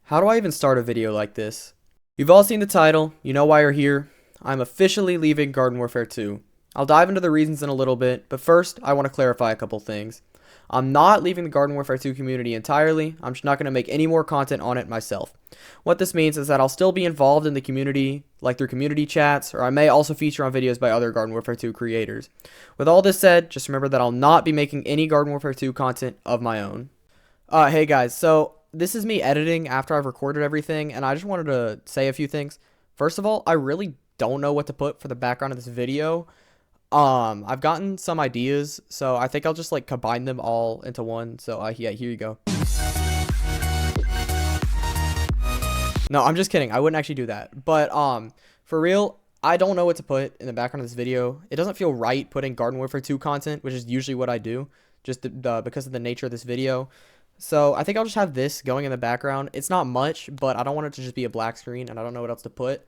How do I even start a video like this? You've all seen the title, you know why you're here. I'm officially leaving Garden Warfare 2. I'll dive into the reasons in a little bit, but first, I want to clarify a couple things. I'm not leaving the Garden Warfare 2 community entirely, I'm just not going to make any more content on it myself. What this means is that I'll still be involved in the community, like through community chats, or I may also feature on videos by other Garden Warfare 2 creators. With all this said, just remember that I'll not be making any Garden Warfare 2 content of my own. Hey guys, so this is me editing after I've recorded everything, and I just wanted to say a few things. First of all, I really don't know what to put for the background of this video. I've gotten some ideas, so I think I'll just like combine them all into one. So yeah, here you go. No, I'm just kidding. I wouldn't actually do that. But for real, I don't know what to put in the background of this video. It doesn't feel right putting Garden Warfare 2 content, which is usually what I do, just because of the nature of this video. So I think I'll just have this going in the background. It's not much, but I don't want it to just be a black screen, and I don't know what else to put.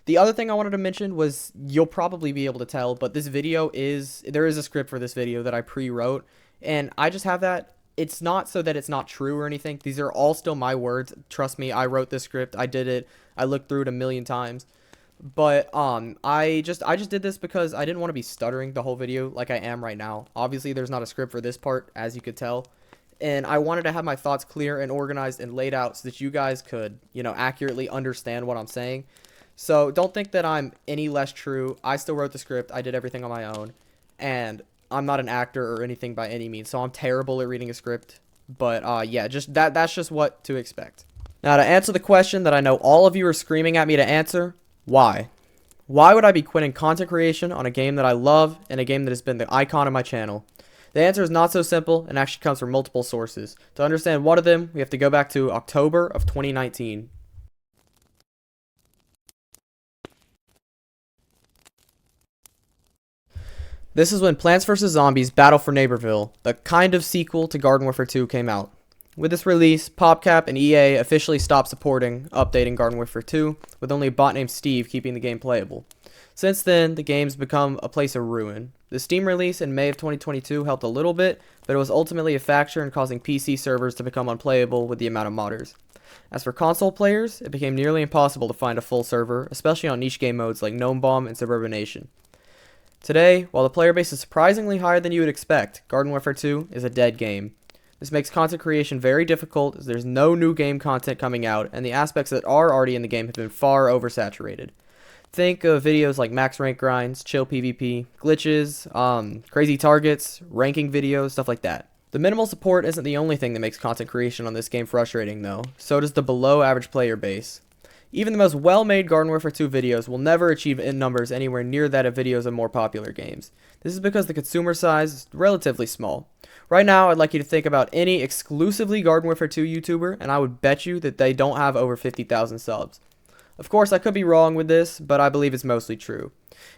The other thing I wanted to mention was, you'll probably be able to tell, but this video there is a script for this video that I pre-wrote, and I just have that. It's not so that it's not true or anything. These are all still my words. Trust me, I wrote this script. I did it. I looked through it a million times. But I just did this because I didn't want to be stuttering the whole video like I am right now. Obviously, there's not a script for this part, as you could tell. And I wanted to have my thoughts clear and organized and laid out so that you guys could, accurately understand what I'm saying. So don't think that I'm any less true. I still wrote the script. I did everything on my own. And I'm not an actor or anything by any means. So I'm terrible at reading a script. But yeah, just that's just what to expect. Now, to answer the question that I know all of you are screaming at me to answer, why? Why would I be quitting content creation on a game that I love and a game that has been the icon of my channel? The answer is not so simple and actually comes from multiple sources. To understand one of them, we have to go back to October of 2019. This is when Plants vs. Zombies Battle for Neighborville, the kind of sequel to Garden Warfare 2, came out. With this release, PopCap and EA officially stopped updating Garden Warfare 2, with only a bot named Steve keeping the game playable. Since then, the game's become a place of ruin. The Steam release in May of 2022 helped a little bit, but it was ultimately a factor in causing PC servers to become unplayable with the amount of modders. As for console players, it became nearly impossible to find a full server, especially on niche game modes like Gnome Bomb and Suburbanation. Today, while the player base is surprisingly higher than you would expect, Garden Warfare 2 is a dead game. This makes content creation very difficult as there's no new game content coming out, and the aspects that are already in the game have been far oversaturated. Think of videos like max rank grinds, chill PvP, glitches, crazy targets, ranking videos, stuff like that. The minimal support isn't the only thing that makes content creation on this game frustrating though, so does the below average player base. Even the most well-made Garden Warfare 2 videos will never achieve in numbers anywhere near that of videos of more popular games. This is because the consumer size is relatively small. Right now, I'd like you to think about any exclusively Garden Warfare 2 YouTuber, and I would bet you that they don't have over 50,000 subs. Of course, I could be wrong with this, but I believe it's mostly true.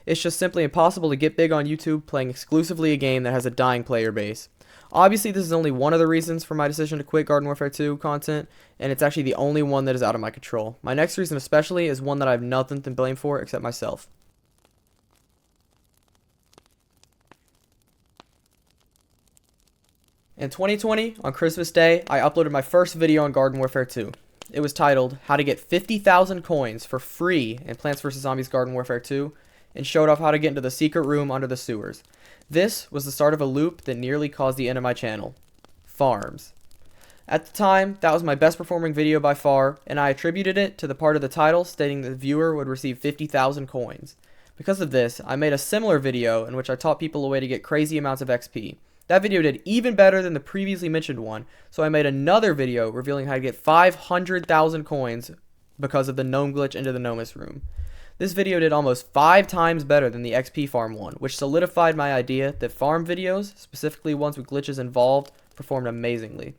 It's just simply impossible to get big on YouTube playing exclusively a game that has a dying player base. Obviously, this is only one of the reasons for my decision to quit Garden Warfare 2 content, and it's actually the only one that is out of my control. My next reason especially is one that I have nothing to blame for except myself. In 2020, on Christmas Day, I uploaded my first video on Garden Warfare 2. It was titled, How to Get 50,000 Coins for Free in Plants vs. Zombies Garden Warfare 2, and showed off how to get into the secret room under the sewers. This was the start of a loop that nearly caused the end of my channel. Farms. At the time, that was my best performing video by far, and I attributed it to the part of the title stating that the viewer would receive 50,000 coins. Because of this, I made a similar video in which I taught people a way to get crazy amounts of XP. That video did even better than the previously mentioned one, so I made another video revealing how to get 500,000 coins because of the gnome glitch into the Gnomus room. This video did almost 5 times better than the XP farm one, which solidified my idea that farm videos, specifically ones with glitches involved, performed amazingly.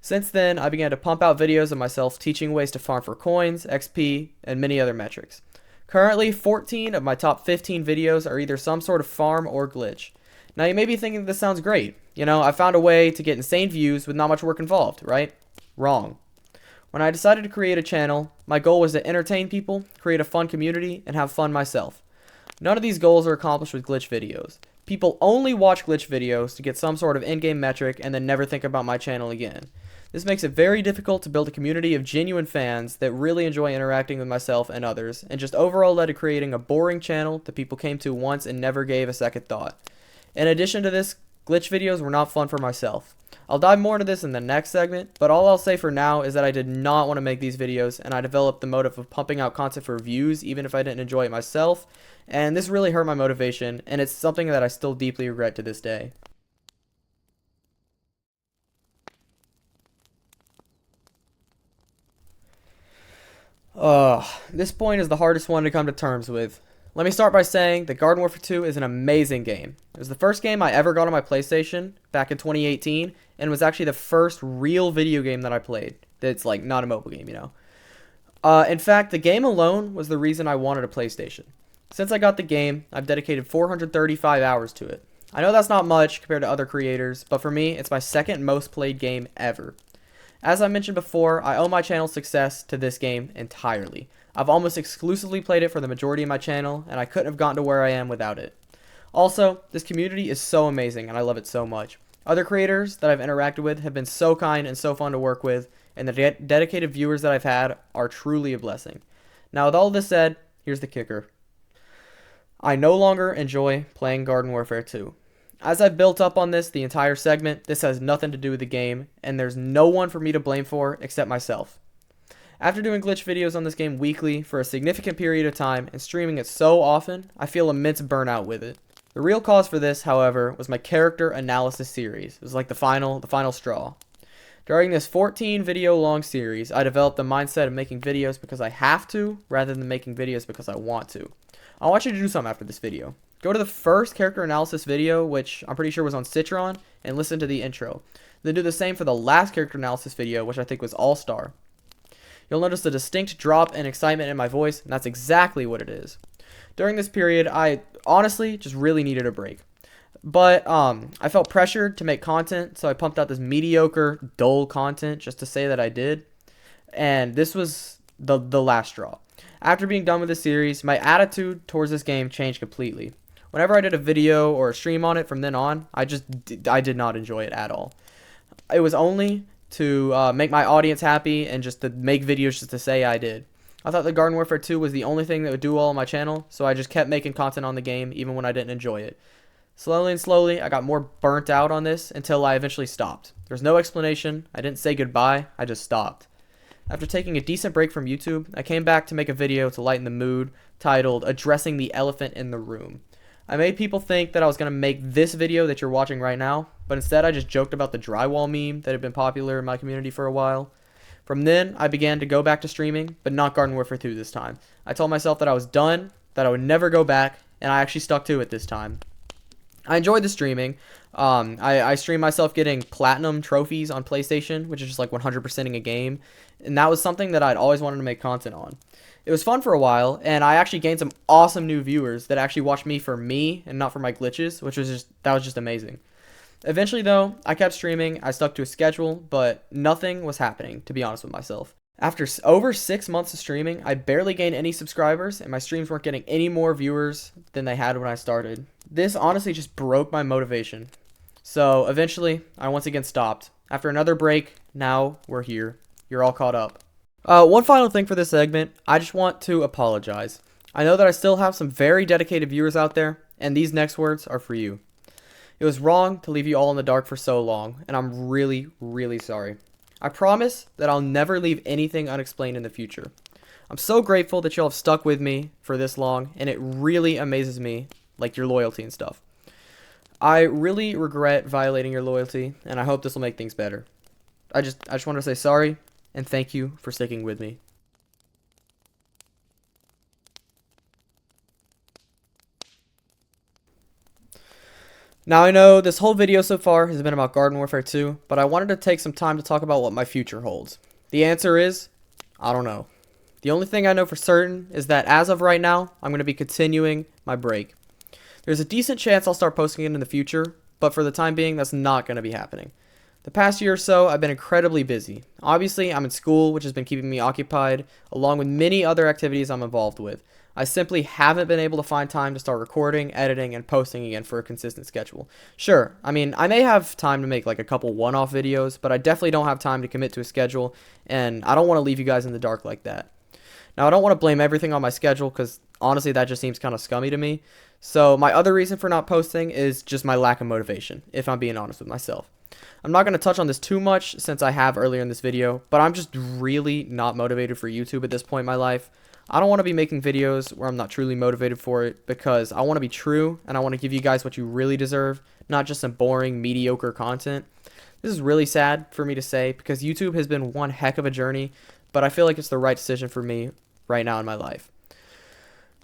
Since then, I began to pump out videos of myself teaching ways to farm for coins, XP, and many other metrics. Currently, 14 of my top 15 videos are either some sort of farm or glitch. Now, you may be thinking this sounds great. I found a way to get insane views with not much work involved, right? Wrong. When I decided to create a channel, my goal was to entertain people, create a fun community, and have fun myself. None of these goals are accomplished with glitch videos. People only watch glitch videos to get some sort of in-game metric and then never think about my channel again. This makes it very difficult to build a community of genuine fans that really enjoy interacting with myself and others, and just overall led to creating a boring channel that people came to once and never gave a second thought. In addition to this, glitch videos were not fun for myself. I'll dive more into this in the next segment, but all I'll say for now is that I did not want to make these videos, and I developed the motive of pumping out content for views even if I didn't enjoy it myself, and this really hurt my motivation, and it's something that I still deeply regret to this day. This point is the hardest one to come to terms with. Let me start by saying that Garden Warfare 2 is an amazing game. It was the first game I ever got on my PlayStation back in 2018, and was actually the first real video game that I played. That's like not a mobile game, you know. In fact, the game alone was the reason I wanted a PlayStation. Since I got the game, I've dedicated 435 hours to it. I know that's not much compared to other creators, but for me, it's my second most played game ever. As I mentioned before, I owe my channel's success to this game entirely. I've almost exclusively played it for the majority of my channel, and I couldn't have gotten to where I am without it. Also, this community is so amazing, and I love it so much. Other creators that I've interacted with have been so kind and so fun to work with, and the dedicated viewers that I've had are truly a blessing. Now, with all this said, here's the kicker. I no longer enjoy playing Garden Warfare 2. As I've built up on this the entire segment, this has nothing to do with the game, and there's no one for me to blame for except myself. After doing glitch videos on this game weekly for a significant period of time and streaming it so often, I feel immense burnout with it. The real cause for this, however, was my character analysis series. It was like the final straw. During this 14 video long series, I developed the mindset of making videos because I have to, rather than making videos because I want to. I want you to do something after this video. Go to the first character analysis video, which I'm pretty sure was on Citron, and listen to the intro. Then do the same for the last character analysis video, which I think was All-Star. You'll notice a distinct drop in excitement in my voice, and that's exactly what it is. During this period, I honestly just really needed a break. But I felt pressured to make content, so I pumped out this mediocre, dull content just to say that I did. And this was the last straw. After being done with this series, my attitude towards this game changed completely. Whenever I did a video or a stream on it from then on, I did not enjoy it at all. It was only to make my audience happy and just to make videos just to say I did. I thought that Garden Warfare 2 was the only thing that would do well on my channel, so I just kept making content on the game even when I didn't enjoy it. Slowly and slowly, I got more burnt out on this until I eventually stopped. There's no explanation. I didn't say goodbye. I just stopped. After taking a decent break from YouTube, I came back to make a video to lighten the mood titled Addressing the Elephant in the Room. I made people think that I was going to make this video that you're watching right now, but instead I just joked about the drywall meme that had been popular in my community for a while. From then, I began to go back to streaming, but not Garden Warfare 2 this time. I told myself that I was done, that I would never go back, and I actually stuck to it this time. I enjoyed the streaming. I streamed myself getting platinum trophies on PlayStation, which is just like 100%ing a game, and that was something that I'd always wanted to make content on. It was fun for a while, and I actually gained some awesome new viewers that actually watched me for me and not for my glitches, which was just amazing. Eventually, though, I kept streaming. I stuck to a schedule, but nothing was happening, to be honest with myself. After over 6 months of streaming, I barely gained any subscribers, and my streams weren't getting any more viewers than they had when I started. This honestly just broke my motivation. So eventually, I once again stopped. After another break, now we're here. You're all caught up. One final thing for this segment, I just want to apologize. I know that I still have some very dedicated viewers out there, and these next words are for you. It was wrong to leave you all in the dark for so long, and I'm really, really sorry. I promise that I'll never leave anything unexplained in the future. I'm so grateful that y'all have stuck with me for this long, and it really amazes me, like your loyalty and stuff. I really regret violating your loyalty, and I hope this will make things better. I just want to say sorry, and thank you for sticking with me. Now I know this whole video so far has been about Garden Warfare 2, but I wanted to take some time to talk about what my future holds. The answer is, I don't know. The only thing I know for certain is that as of right now, I'm going to be continuing my break. There's a decent chance I'll start posting it in the future, but for the time being, that's not going to be happening. The past year or so, I've been incredibly busy. Obviously, I'm in school, which has been keeping me occupied, along with many other activities I'm involved with. I simply haven't been able to find time to start recording, editing, and posting again for a consistent schedule. Sure, I mean, I may have time to make like a couple one-off videos, but I definitely don't have time to commit to a schedule, and I don't want to leave you guys in the dark like that. Now, I don't want to blame everything on my schedule because honestly, that just seems kind of scummy to me. So, my other reason for not posting is just my lack of motivation, if I'm being honest with myself. I'm not going to touch on this too much since I have earlier in this video, but I'm just really not motivated for YouTube at this point in my life. I don't want to be making videos where I'm not truly motivated for it because I want to be true and I want to give you guys what you really deserve, not just some boring, mediocre content. This is really sad for me to say because YouTube has been one heck of a journey, but I feel like it's the right decision for me right now in my life.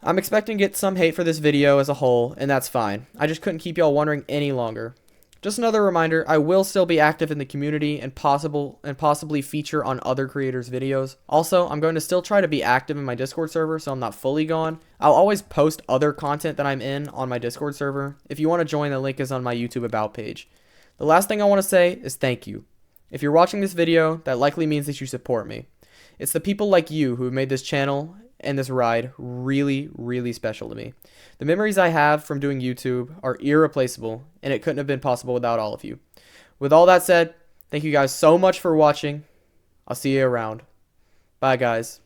I'm expecting to get some hate for this video as a whole, and that's fine. I just couldn't keep y'all wondering any longer. Just another reminder, I will still be active in the community and possibly feature on other creators' videos. Also, I'm going to still try to be active in my Discord server so I'm not fully gone. I'll always post other content that I'm in on my Discord server. If you want to join, the link is on my YouTube About page. The last thing I want to say is thank you. If you're watching this video, that likely means that you support me. It's the people like you who have made this channel and this ride really, really special to me. The memories I have from doing YouTube are irreplaceable, and it couldn't have been possible without all of you. With all that said, thank you guys so much for watching. I'll see you around. Bye, guys.